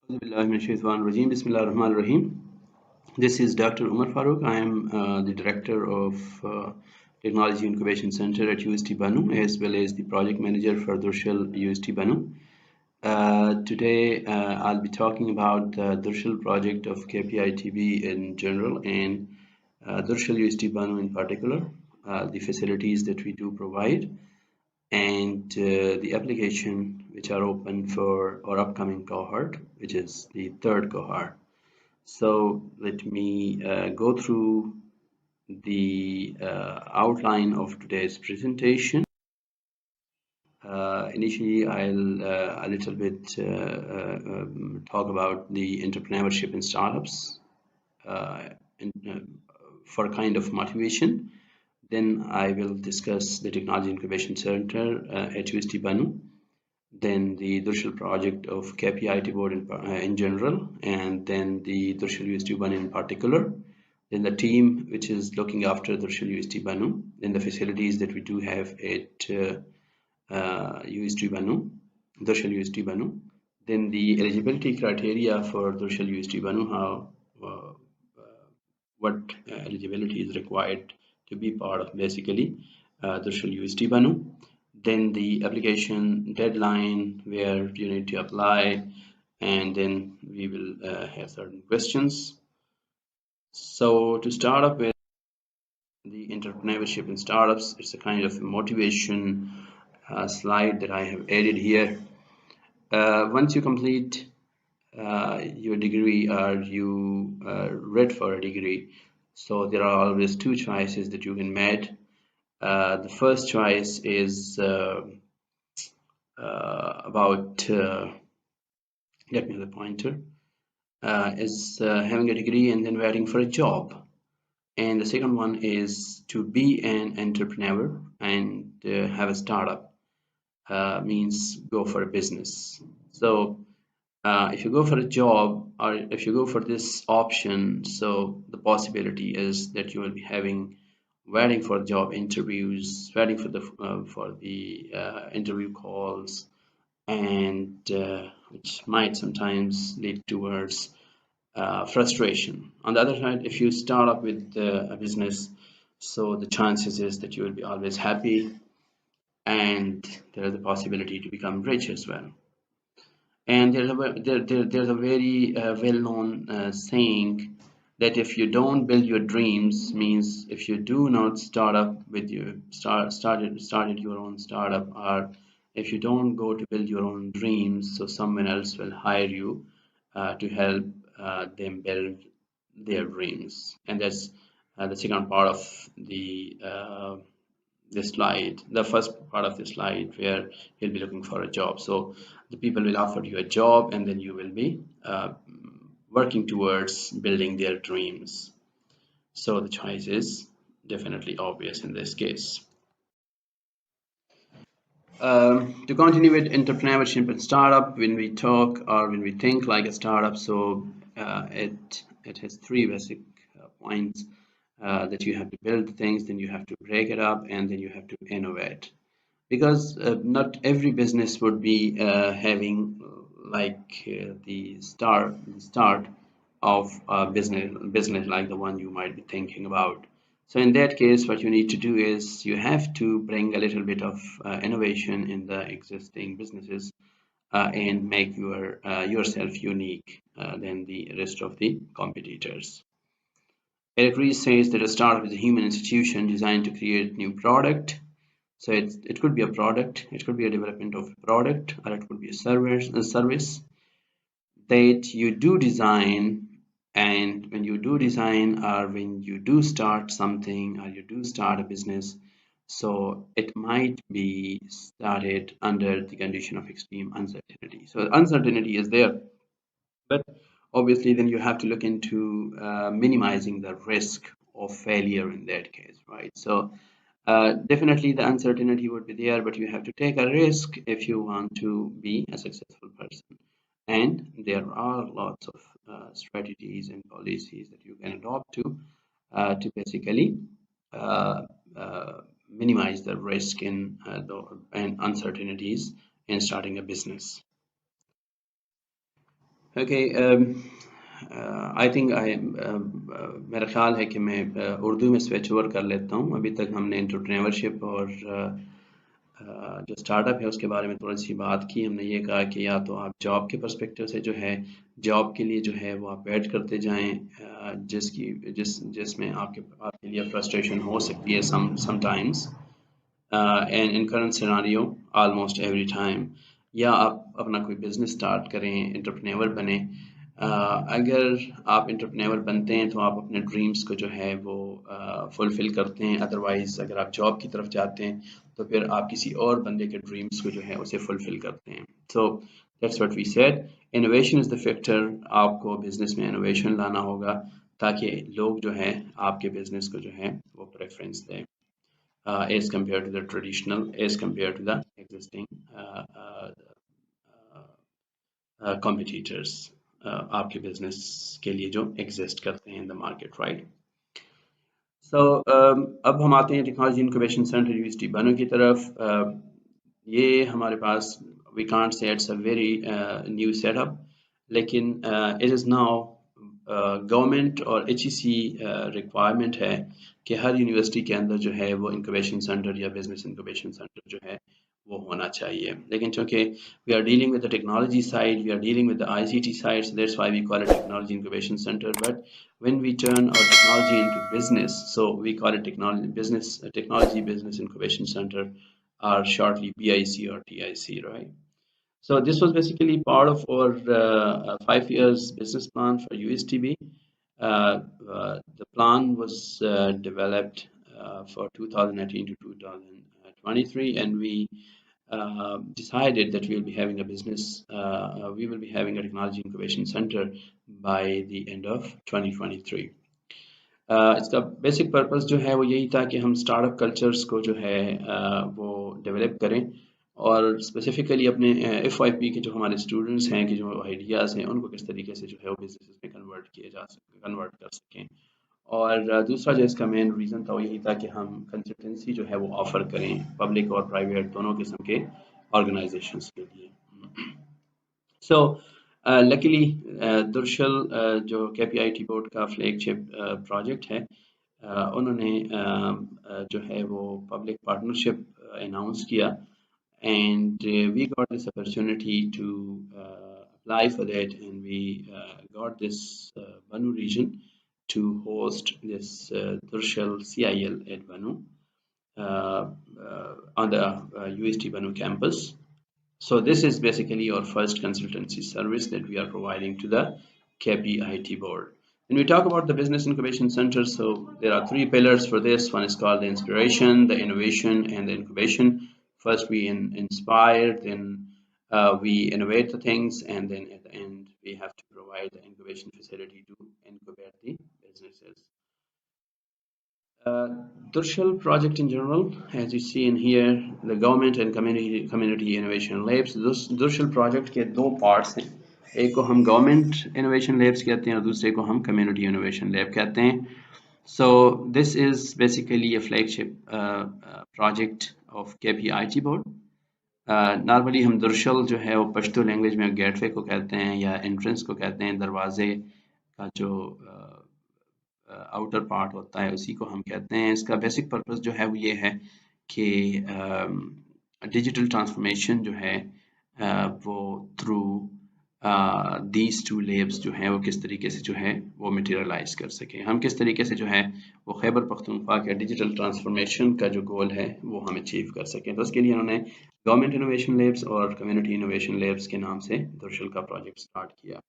Bismillahirrahmanirrahim. This is Dr. Umar Farooq. I am the director of Technology Incubation Center at UST Banu, as well as the project manager for Durshal UST Banu. Today, I'll be talking about the Durshal project of KPITB in general and Durshal UST Banu in particular, the facilities that we do provide, and the application which are open for our upcoming cohort, which is the third cohort. So let me go through the outline of today's presentation. Initially, I'll a little bit talk about the entrepreneurship in startups in, for a kind of motivation. Then I will discuss the Technology Incubation Center at UST Banu, then the Durshal project of KPIT board in general, and then the Durshal UST Banu in particular, then the team which is looking after Durshal UST Banu, then the facilities that we do have at UST Banu, Durshal UST Banu, then the eligibility criteria for Durshal UST Banu, how what eligibility is required to be part of basically Durshal UST Banu, then the application deadline where you need to apply, and then we will have certain questions. So to start up with the entrepreneurship in startups, it's a kind of motivation slide that I have added here. Once you complete your degree or you read for a degree, so there are always two choices that you can make. The first choice is about get me the pointer is having a degree and then waiting for a job, and the second one is to be an entrepreneur and have a startup, means go for a business. So if you go for a job or if you go for this option, so the possibility is that you will be having waiting for job interviews, waiting for the interview calls, and which might sometimes lead towards frustration. On the other hand, if you start up with a business, so the chances is that you will be always happy, and there is the possibility to become rich as well. And there's a very well-known saying that if you don't build your dreams, means if you do not start up with your started your own startup, or if you don't go to build your own dreams, so someone else will hire you to help them build their dreams. And that's the second part of the slide, the first part of the slide, where you'll be looking for a job. So the people will offer you a job, and then you will be working towards building their dreams. So the choice is definitely obvious in this case. To continue with entrepreneurship and startup, when we talk or when we think like a startup, so it has three basic points. That you have to build things, then you have to break it up, and then you have to innovate. Because not every business would be having like the start of a business like the one you might be thinking about. So in that case, what you need to do is you have to bring a little bit of innovation in the existing businesses and make yourself unique than the rest of the competitors. Eric Ries says that a startup is a human institution designed to create new product. So it could be a product, it could be a development of a product, or it could be a service that you do design. And when you do design, or when you do start something, or you do start a business, so it might be started under the condition of extreme uncertainty. So uncertainty is there, but obviously then you have to look into minimizing the risk of failure in that case, right? So definitely the uncertainty would be there, but you have to take a risk if you want to be a successful person. And there are lots of strategies and policies that you can adopt to basically uh, minimize the risk and uncertainties in starting a business. Okay, I think मेरा ख्याल है कि मैं उर्दू में switch over कर लेता हूँ। अभी तक हमने एंटरप्रेन्योरशिप और जो स्टार्टअप है उसके बारे में थोड़ी सी बात की। हमने ये कहा कि या तो आप जॉब के पर्सपेक्टिव से जो है जॉब के लिए जो है वो आप वेट करते जाएं, जिसमें आपके लिए फ्रस्ट्रेशन हो सकती है sometimes, and in current scenario almost every time, या आप अपना कोई बिजनेस स्टार्ट करें, एंटरप्रेन्योर बने। अगर आप एंटरप्रेन्योर बनते हैं तो आप अपने ड्रीम्स को जो है वो फुलफिल करते हैं। अदरवाइज अगर आप जॉब की तरफ जाते हैं तो फिर आप किसी और बंदे के ड्रीम्स को जो है उसे फुलफिल करते हैं। So that's what we said, innovation is the factor. आपको बिजनेस में इनोवेशन लाना होगा ताकि लोग जो है आपके बिजनेस को जो है वो प्रेफरेंस दें, as compared to the traditional, as compared to the existing competitors, आपके business के लिए जो exist करते हैं in the market, right? So अब हम आते हैं टेक्नोलॉजी इंक्यूबेशन सेंटर यूनिवर्सिटी बनो की तरफ। ये हमारे पास, we can't say it's a very new setup, लेकिन it is now गवर्नमेंट और HEC रिक्वायरमेंट है कि हर यूनिवर्सिटी के अंदर जो है वो इंक्यूबेशन सेंटर या बिजनेस इंक्यूबेशन सेंटर जो है वो होना चाहिए। लेकिन चूंकि we are dealing with the technology side, we are dealing with the ICT side, so that's why we call it technology incubation center. But when we turn our technology into business, so we call it technology business incubation center, or shortly BIC or TIC, right? So this was basically part of our 5 years business plan for USTB. The plan was developed for 2018 to 2023, and we decided that we will be having a technology incubation center by the end of 2023. इसका basic purpose जो है वो यही था कि हम startup cultures को जो है वो डेवलप करें, और स्पेसिफिकली अपने FYP के जो हमारे स्टूडेंट्स हैं कि जो आइडियाज़ हैं उनको किस तरीके से जो है वो बिजनेस में कन्वर्ट कर सकें। और दूसरा जो इसका मेन रीज़न था वो यही था कि हम कंसल्टेंसी जो है वो ऑफ़र करें पब्लिक और प्राइवेट दोनों किस्म के ऑर्गेनाइजेशंस के लिए। सो लकीली दुर्शल जो KPIT बोर्ड का फ्लैगशिप प्रोजेक्ट है, उन्होंने जो है वो पब्लिक पार्टनरशिप अनाउंस किया, and we got this opportunity to apply for that, and we got this Banu region to host this Durshal CIL at Banu, on the UST Banu campus. So this is basically our first consultancy service that we are providing to the KPIT board. When we talk about the business incubation center, so there are three pillars for this. One is called the inspiration, the innovation, and the incubation. First we inspire, then we innovate the things, and then at the end we have to provide the incubation facility to incubate the businesses. Durshal project in general, as you see in here, the government and community innovation labs. Durshal project के दो parts हैं, एक को हम government innovation labs कहते हैं और दूसरे को हम community innovation lab कहते हैं. So this is basically a flagship project of KPIT board. Normally हम दुर्शल जो है वो पश्तो लैंग्वेज में गेटवे को कहते हैं या एंट्रेंस को कहते हैं, दरवाजे का जो आउटर पार्ट होता है उसी को हम कहते हैं। इसका बेसिक पर्पस जो है वो ये है कि डिजिटल ट्रांसफॉर्मेशन जो है वो थ्रू दीज टू लेब्स जो हैं वो किस तरीके से जो है वो मटेरियलाइज कर सकें, हम किस तरीके से जो है वो खैबर पख्तूनख्वा के डिजिटल ट्रांसफॉर्मेशन का जो गोल है वो हम अचीव कर सकें। तो उसके लिए उन्होंने गवर्नमेंट इनोवेशन लेब्स और कम्युनिटी इनोवेशन लेब्स के नाम से दुर्शल का प्रोजेक्ट स्टार्ट किया।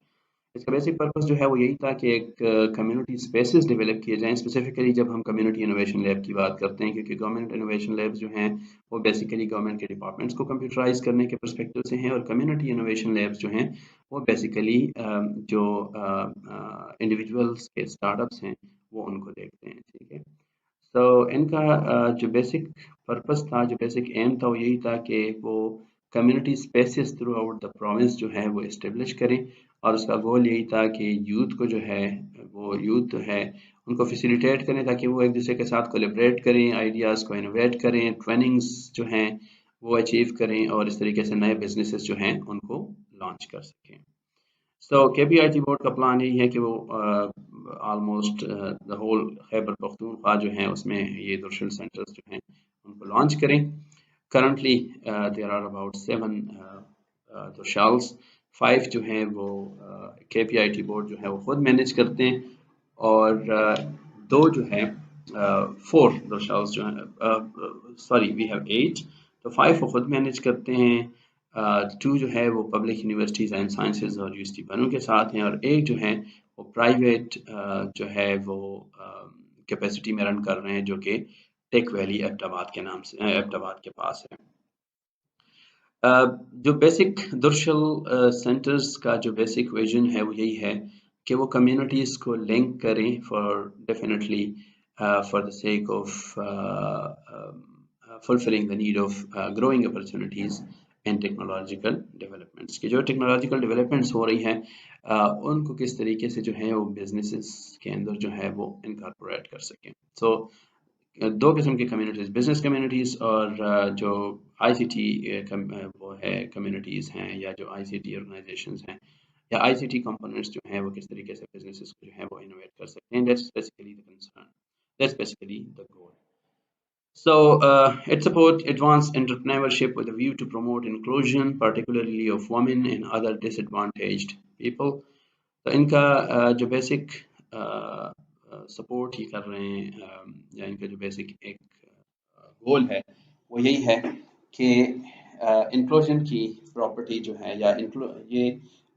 इसका बेसिक पर्पस जो है वो यही था कि एक कम्युनिटी स्पेसेस डेवलप किए जाएं। स्पेसिफिकली जब हम कम्युनिटी इनोवेशन लैब की बात करते हैं, क्योंकि गवर्नमेंट इनोवेशन लैब्स जो हैं वो बेसिकली गवर्नमेंट के डिपार्टमेंट्स को कंप्यूटराइज करने के पर्सपेक्टिव से हैं, और कम्युनिटी इनोवेशन लैब्स जो हैं वो बेसिकली जो इंडिविजुअल्स के स्टार्टअप्स हैं वो उनको देखते हैं। ठीक है, तो इनका जो बेसिक पर्पस था, जो बेसिक एम था वो यही था कि वो community spaces through out the province जो है वो इस्टेब्लिश करें, और उसका गोल यही था कि यूथ को जो है वो यूथ है उनको फैसिलिटेट करें ताकि वो एक दूसरे के साथ कोलैबोरेट करें, आइडियाज़ को इनोवेट करें, ट्रेनिंग्स जो हैं वो अचीव करें, और इस तरीके से नए बिजनेसेस जो हैं उनको लॉन्च कर सकें। सो KPIT बोर्ड का प्लान यही है कि वो almost the whole Khyber Pakhtunkhwa जो है उसमें ये दुर्शल सेंटर्स जो हैं उनको लॉन्च करें। करंटली देयर आर अबाउट 7 दुर्शाल्स, 5 जो हैं वो KPIT बोर्ड जो है वो खुद मैनेज करते हैं, और दो जो है 4 दुर्शाल्स जो हैं, सॉरी वी हैव 8, तो 5 वो खुद मैनेज करते हैं, 2 जो है वो पब्लिक यूनिवर्सिटीज़ एंड साइंसेज और यूनिवर्सिटी बनू के साथ हैं, और एक जो है वो प्राइवेट जो है वो कैपेसिटी में रन कर रहे हैं, जो कि टेक वैली एबटाबाद के नाम से एबटाबाद के पास है। जो बेसिक दुर्शल सेंटर्स का जो बेसिक विजन है वो यही है कि वो कम्युनिटीज़ को लिंक करें for definitely for the sake of fulfilling the need of growing opportunities and technological developments, कि जो टेक्नोलॉजिकल डेवलपमेंट्स हो रही हैं उनको किस तरीके से जो है वो बिजनेसेस के अंदर जो है वो इनकॉर्पोरेट कर सकें। सो दो किस्म की कम्युनिटीज़, बिजनेस कम्युनिटीज़ और जो आईसीटी वो है कम्युनिटीज़ हैं, या जो आईसीटी ऑर्गेनाइजेशंस हैं या आईसीटी कंपोनेंट्स जो हैं वो किस तरीके से बिजनेसेस को जो है वो इनोवेट कर सकते हैं। That's basically the concern, that's basically the goal. So it supports advanced entrepreneurship with a view to promote inclusion, particularly of women and other disadvantaged people. तो इनका जो बेसिक सपोर्ट ही कर रहे हैं, या इनका जो बेसिक एक गोल है वो यही है कि इंक्लूजन की प्रॉपर्टी जो है, या ये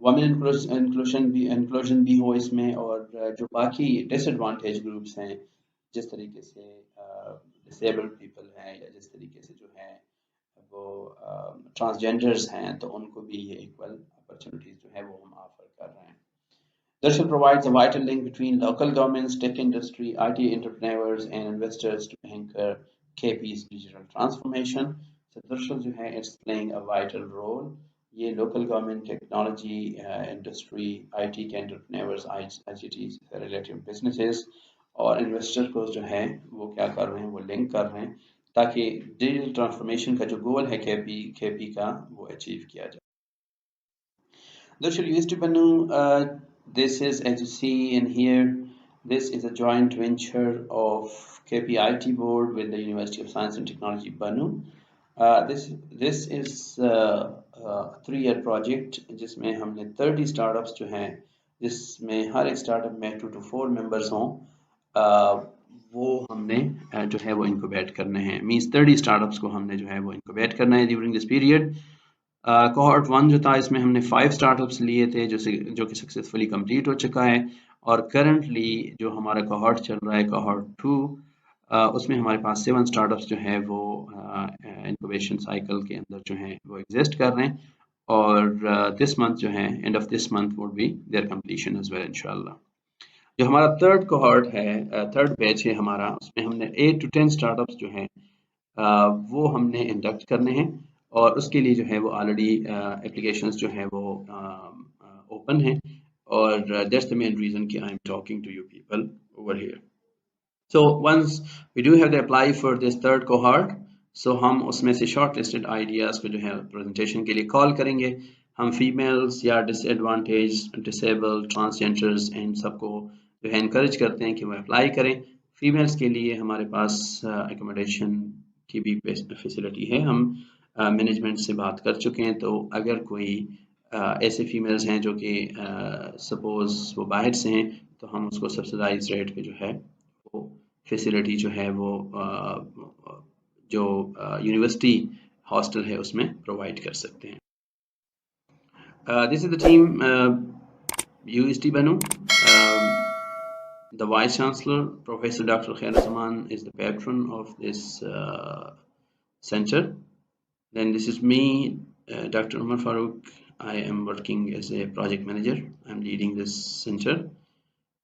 वमेन इंक्लूजन भी हो इसमें, और जो बाकी डिसएडवांटेज ग्रुप्स हैं, जिस तरीके से डिसेबल्ड पीपल हैं, या जिस तरीके से जो है वो ट्रांसजेंडर्स हैं, तो उनको भी ये इक्वल अपॉर्चुनिटीज़ जो है वो हम ऑफर कर रहे हैं। Durshal provides a vital link between local governments, tech industry, IT entrepreneurs, and investors to anchor KP's digital transformation. So Durshal जो है, it's playing a vital role. ये local government, technology, industry, IT के entrepreneurs, ICT related businesses और investors को जो है वो क्या कर रहे हैं, वो link कर रहे हैं, ताकि digital transformation का जो goal है KP का वो achieve किया जाए। Durshal used to Banu, this is, as you see in here, this is a joint venture of KPIT board with the University of Science and Technology Banu. This is a 3-year project जिसमें हमने 30 startups जो हैं, जिसमें हर एक startup में 2 to 4 members हों, वो हमने जो है वो इनक्यूबेट करने हैं। मींस 30 स्टार्टअप्स को हमने जो है वो इनक्यूबेट करना है ड्यूरिंग दिस पीरियड। कोहॉर्ट 1 जो था, इसमें हमने 5 स्टार्टअप्स लिए थे जो कि सक्सेसफुली कंप्लीट हो चुका है, और करंटली जो हमारा कोहॉर्ट चल रहा है कोहॉर्ट 2, उसमें हमारे पास 7 स्टार्टअप्स जो है वो इंक्यूबेशन साइकिल के अंदर जो है वो एग्जिस्ट कर रहे हैं, और दिस मंथ जो है, end of this month would be there completion as well इंशाल्लाह। जो हमारा थर्ड कोहॉर्ट है, थर्ड बैच है हमारा, उसमें हमने 8 to 10 स्टार्टअप्स जो हैं वो हमने इंडक्ट करने हैं, और उसके लिए जो है वो ऑलरेडी एप्लीकेशंस जो है वो ओपन हैं, और दैट्स द मेन रीज़न कि I am talking to you people over here. So once we do have the apply for this third cohort, so हम उसमें से शॉर्ट लिस्टेड आइडियाज़ को जो है प्रेजेंटेशन के लिए कॉल करेंगे। हम फीमेल्स या डिसएडवांटेज, डिसेबल, ट्रांसजेंडर्स इन सबको जो है इनकरेज करते हैं कि वो अप्लाई करें। फीमेल्स के लिए हमारे पास एकोमोडेशन की भी फैसिलिटी है, हम मैनेजमेंट से बात कर चुके हैं, तो अगर कोई ऐसे फीमेल्स हैं जो कि सपोज़ वो बाहर से हैं, तो हम उसको सब्सिडाइज रेट पे जो है वो फैसिलिटी जो है वो जो यूनिवर्सिटी हॉस्टल है उसमें प्रोवाइड कर सकते हैं। This is the team, UST Banu. The Vice Chancellor, Professor Dr. Khair Zaman, is the patron of this center. Then this is me, Dr. Umar Farooq. I am working as a project manager. I'm leading this center.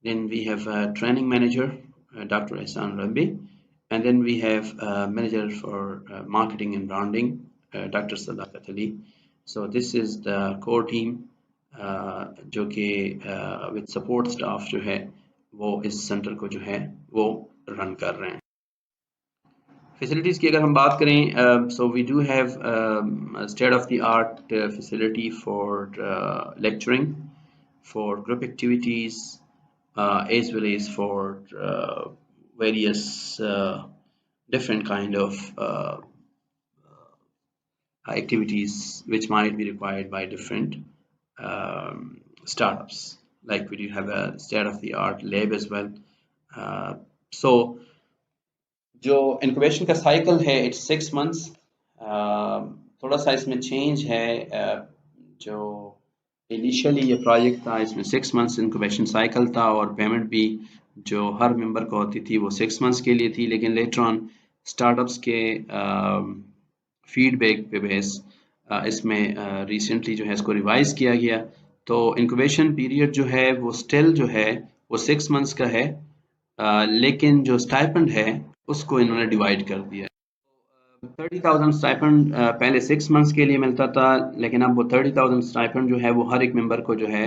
Then we have a training manager, Dr. Ehsan Rambi. And then we have a manager for marketing and branding, Dr. Sadaqat Ali. So this is the core team जो कि with support staff जो है वो इस centre को जो है वो रन कर रहे हैं। फैसिलिटीज़ की अगर हम बात करें, so we do have state of the art facility for lecturing, for group activities, as well as for various different kind of activities which might be required by different startups. Like we do have a state-of-the-art lab as well. So जो incubation का cycle है it's 6 months. थोड़ा सा इसमें change है. जो initially ये project था इसमें 6 मंथ्स इंक्यूबेशन साइकिल था और पेमेंट भी जो हर मेंबर को होती थी वो 6 मंथ्स के लिए थी. लेकिन लेटर ऑन स्टार्टअप्स के फीडबैक पे बेस इसमें रिसेंटली जो है इसको रिवाइज किया गया. तो इंक्यूबेशन पीरियड जो है वो स्टिल जो है वो 6 मंथ्स का है. लेकिन जो स्टाइपेंड है उसको इन्होंने डिवाइड कर दिया. 30,000 स्टाइपेंड पहले 6 मंथ्स के लिए मिलता था, लेकिन अब वो 30,000 स्टाइपेंड जो है वो हर एक मेंबर को जो है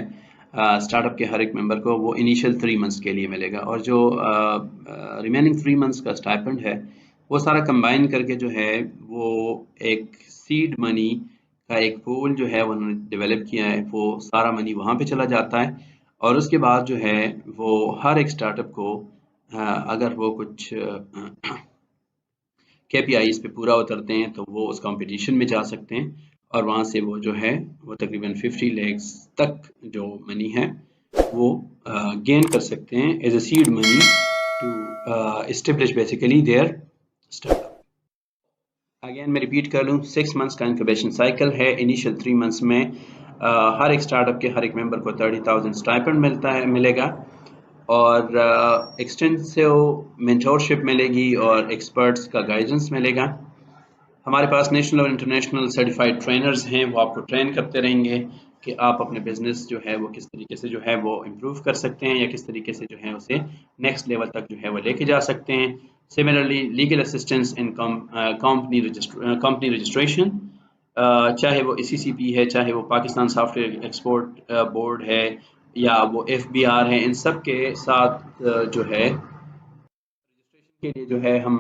स्टार्टअप के हर एक मेंबर को वो इनिशियल 3 मंथ्स के लिए मिलेगा. और जो रिमेनिंग 3 मंथ्स का स्टाइपेंड है वो सारा कंबाइन करके जो है वो एक सीड मनी का एक पूल जो है उन्होंने डेवलप किया है. वो सारा मनी वहाँ पे चला जाता है और उसके बाद जो है वो हर एक स्टार्टअप को अगर वो कुछ KPIs पे पूरा उतरते हैं तो वो उस कंपटीशन में जा सकते हैं और वहाँ से वो जो है वो तकरीबन 50 lakhs तक जो मनी है वो गेन कर सकते हैं as a seed money to establish basically their startup. Again मैं रिपीट कर लूँ, 6 मंथ्स का इंक्यूबेशन साइकिल है. इनिशियल 3 मंथ्स में हर एक स्टार्टअप के हर एक मेंबर को 30,000 स्टाइपेंड मिलेगा और एक्सटेंसिव मेंटोरशिप मिलेगी और एक्सपर्ट्स का गाइडेंस मिलेगा. हमारे पास नेशनल और इंटरनेशनल सर्टिफाइड ट्रेनर्स हैं, वो आपको ट्रेन करते रहेंगे कि आप अपने बिजनेस जो है वो किस तरीके से जो है वो इम्प्रूव कर सकते हैं या किस तरीके से जो है उसे नेक्स्ट लेवल तक जो है वो लेके जा सकते हैं. Similarly legal assistance in company registration, चाहे वो ECCP है, चाहे वो पाकिस्तान सॉफ्टवेयर एक्सपोर्ट बोर्ड है या वो FBR है, इन सब के साथ जो है रजिस्ट्रेशन के लिए जो है हम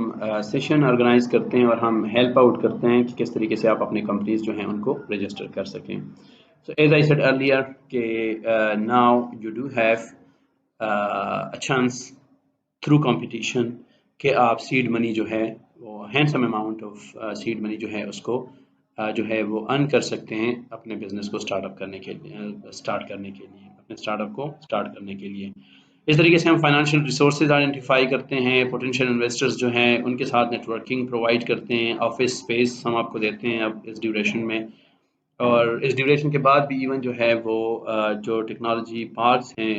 सेशन ऑर्गेनाइज करते हैं और हम हेल्प आउट करते हैं कि किस तरीके से आप अपनी कंपनीज जो हैं उनको रजिस्टर कर सकें. So as I said earlier कि now you do have a chance through competition कि आप सीड मनी जो है वो handsome amount of seed money जो है उसको जो है वो अर्न कर सकते हैं अपने बिजनेस को स्टार्ट करने के लिए अपने स्टार्टअप को स्टार्ट करने के लिए. इस तरीके से हम फाइनेंशियल रिसोर्सेज आइडेंटिफाई करते हैं, पोटेंशियल इन्वेस्टर्स जो हैं उनके साथ नेटवर्किंग प्रोवाइड करते हैं, ऑफिस स्पेस हम आपको देते हैं अब इस ड्यूरेशन में. और इस ड्यूरेशन के बाद भी इवन जो है वो जो टेक्नोलॉजी पार्क्स हैं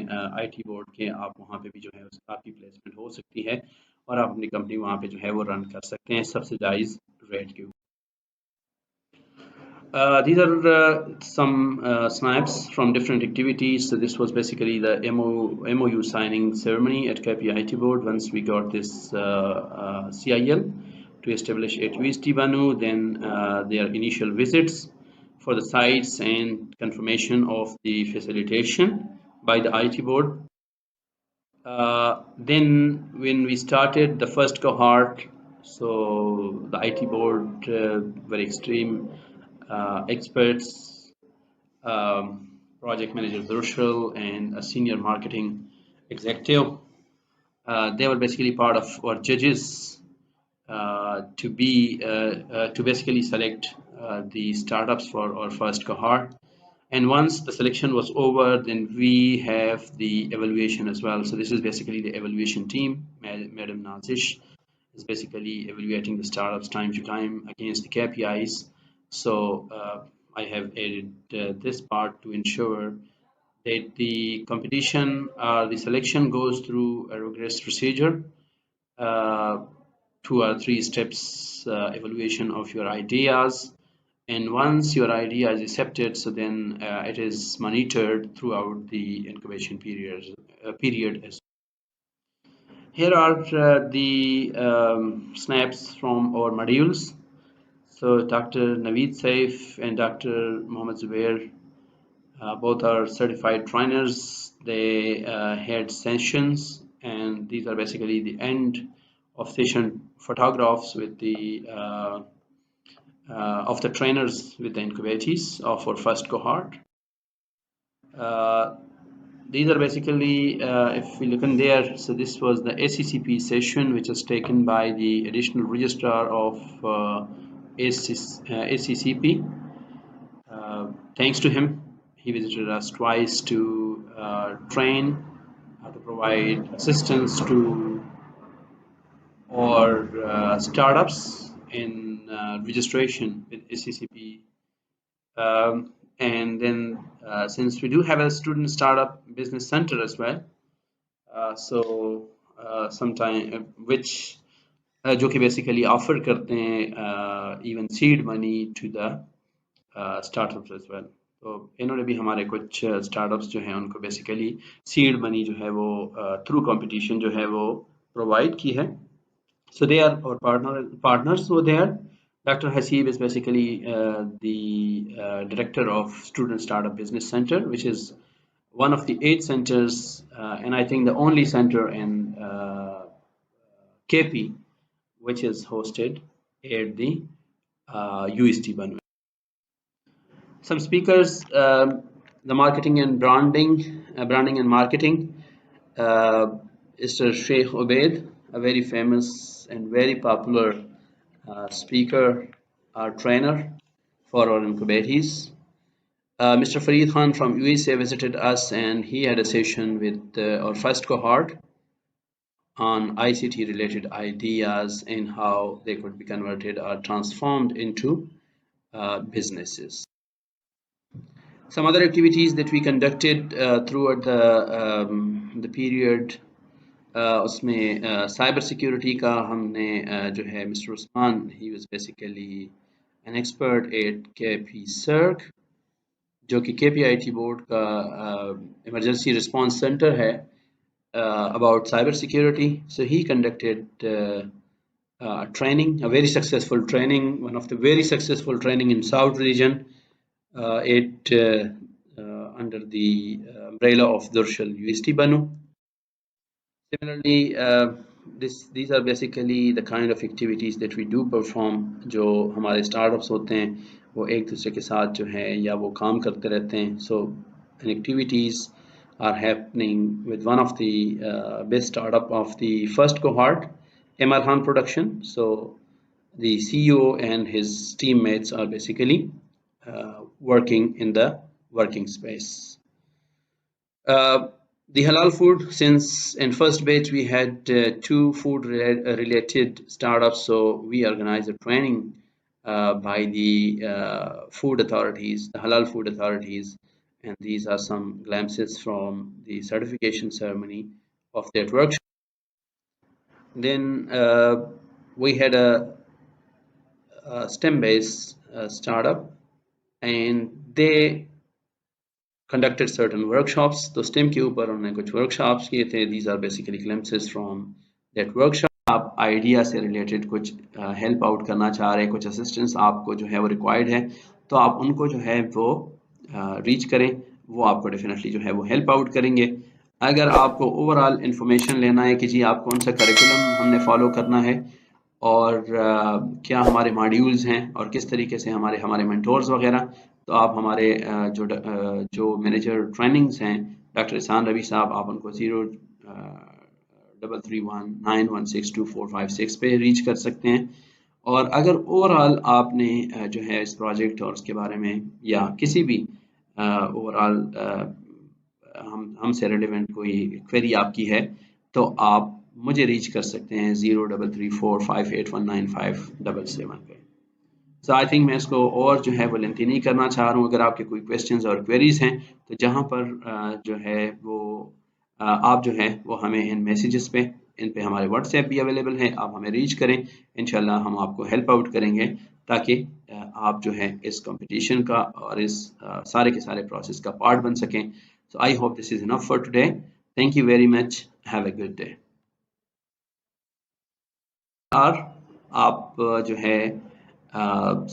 IT बोर्ड के, आप वहाँ पे भी जो है आपकी प्लेसमेंट हो सकती है और आप अपनी कंपनी वहाँ पे जो है वो रन कर सकते हैं सब्सिडाइज रेट के. These are some snaps from different activities. So this was basically the MOU signing ceremony at KPIT board. Once we got this CIL to establish at UST Banu, then their initial visits for the sites and confirmation of the facilitation by the IT board. Then when we started the first cohort, so the IT board were extreme experts, project manager Durshal and a senior marketing executive. They were basically part of our judges to basically select the startups for our first cohort. And once the selection was over, then we have the evaluation as well. So this is basically the evaluation team. Madam Nazish is basically evaluating the startups time to time against the KPIs. So I have added this part to ensure that the competition, the selection goes through a rigorous procedure, 2 or 3 steps evaluation of your ideas, and once your idea is accepted, so then it is monitored throughout the incubation period as. Here are the snaps from our modules. So Dr. Naveed Saif and Dr. Mohammed Zubair, both are certified trainers. They had sessions, and these are basically the end of session photographs with the of the trainers with the incubatees of our first cohort. these are basically, if we look in there, so this was the ACCP session which was taken by the additional registrar of ACCP. Thanks to him, he visited us twice to train, to provide assistance to or startups in registration with ACCP. And then since we do have a student startup business center as well, so sometime which जो कि basically offer करते हैं even seed money to the startups as well. तो इन्होंने भी हमारे कुछ startups जो हैं उनको basically seed money जो है वो through competition जो है वो provide की है. So they are our partners over there. Dr. Hasib is basically the director of Student Startup Business Center, which is one of the 8 centers, and I think the only center in KP, which is hosted at the UST Banwe. Some speakers, the marketing and branding and marketing. Mr. Sheikh Obaid, a very famous and very popular speaker, trainer for our incubatees. Mr. Fareed Khan from USA visited us and he had a session with our first cohort on ICT related ideas and how they could be converted or transformed into businesses. Some other activities that we conducted throughout the period, उसमें cyber security का हमने जो है mister Usman, he was basically an expert at KP CIRC, जो कि KPIT board का emergency response centre है about cyber security. So he conducted training, a very successful training, one of the very successful training in South region under the umbrella of Durshal UST Banu. Similarly, these are basically the kind of activities that we do perform. जो हमारे startups होते हैं वो एक दूसरे के साथ जो है या वो काम करते रहते हैं. So activities are happening with one of the best startup of the first cohort, MR Khan Production. So the CEO and his teammates are basically working in the working space. The halal food, since in first batch we had 2 food related startups, so we organized a training by the food authorities, the halal food authorities, and these are some glimpses from the certification ceremony of that workshop. Then we had a STEM based startup and they conducted certain workshops. तो STEM के ऊपर उन्होंने कुछ workshops किए थे. These are basically glimpses from that workshop. आप idea से related कुछ हेल्प आउट करना चाह रहे हैं, कुछ असिस्टेंस आपको जो है वो रिक्वायर्ड है, तो आप उनको जो है वो रीच करें, वो आपको डेफिनेटली जो है वो हेल्प आउट करेंगे. अगर आपको ओवरऑल इंफॉर्मेशन लेना है कि जी आप कौन सा करिकुलम हमने फॉलो करना है और क्या हमारे मॉड्यूल्स हैं और किस तरीके से हमारे मेंटोर्स वगैरह, तो आप हमारे जो मैनेजर ट्रेनिंग्स हैं डॉक्टर इहसान रवि साहब, आप उनको 0319162456 पे रीच कर सकते हैं. और अगर ओवरऑल आपने जो है इस प्रोजेक्ट और उसके बारे में या किसी भी ओवरऑल हमसे रिलेवेंट कोई क्वेरी आपकी है तो आप मुझे रीच कर सकते हैं 0334581957 पे. सो आई थिंक मैं इसको और जो है वो लेंथी नहीं करना चाह रहा हूँ. अगर आपके कोई क्वेश्चंस और क्वेरीज हैं तो जहाँ पर जो है वो आप जो है वो हमें इन मैसेजेस पे, इन पे हमारे व्हाट्सएप भी अवेलेबल है, आप हमें रीच करें, इंशाल्लाह हम आपको हेल्प आउट करेंगे ताकि आप जो है इस कंपटीशन का और इस सारे के सारे प्रोसेस का पार्ट बन सकें. So I hope this is enough for today. Thank you very much. Have a good day. आप जो है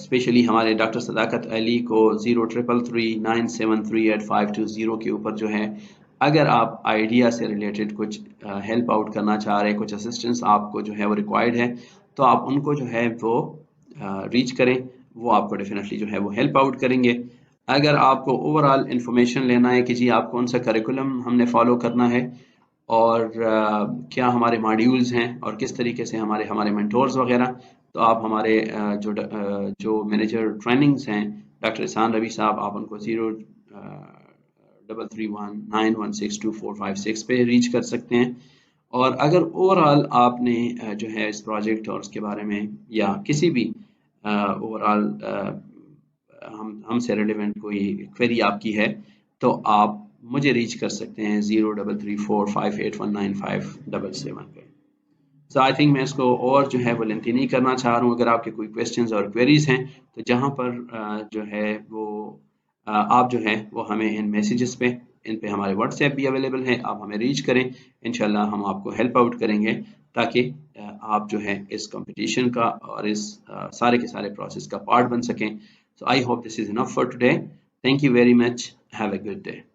स्पेशली हमारे डॉक्टर सदाकत अली को 0333973850 के ऊपर जो है अगर आप आइडिया से रिलेटेड कुछ हेल्प आउट करना चाह रहे हैं, कुछ असिस्टेंस आपको जो है वो रिक्वायर्ड है, तो आप उनको जो है वो रीच करें, वो आपको डेफिनेटली जो है वो हेल्प आउट करेंगे. अगर आपको ओवरऑल इंफॉर्मेशन लेना है कि जी आप कौन सा करिकुलम हमने फॉलो करना है और क्या हमारे मॉड्यूल्स हैं और किस तरीके से हमारे हमारे मेंटोर्स वगैरह, तो आप हमारे जो मैनेजर ट्रेनिंग्स हैं डॉक्टर इहसान रवि साहब, आप उनको 0319162456 पे रीच कर सकते हैं। और अगर ओवरऑल आपने जो है इस प्रोजेक्ट और उसके बारे में या किसी भी ओवरऑल हमसे रिलेवेंट कोई क्वेरी आपकी है, तो आप मुझे रीच कर सकते हैं 0334581957 पे। सो आई थिंक मैं इसको और जो है वो लेंथी नहीं करना चाह रहा हूँ। अगर आपके कोई क्वेश्चंस और क्वेरीज हैं तो जहाँ पर जो है वो आप जो है वो हमें इन मैसेजेस पे, इन पे हमारे व्हाट्सएप भी अवेलेबल है, आप हमें रीच करें, इंशाल्लाह हम आपको हेल्प आउट करेंगे ताकि आप जो है इस कंपटीशन का और इस सारे के सारे प्रोसेस का पार्ट बन सकें। So I hope this is enough for today. Thank you very much, have a good day.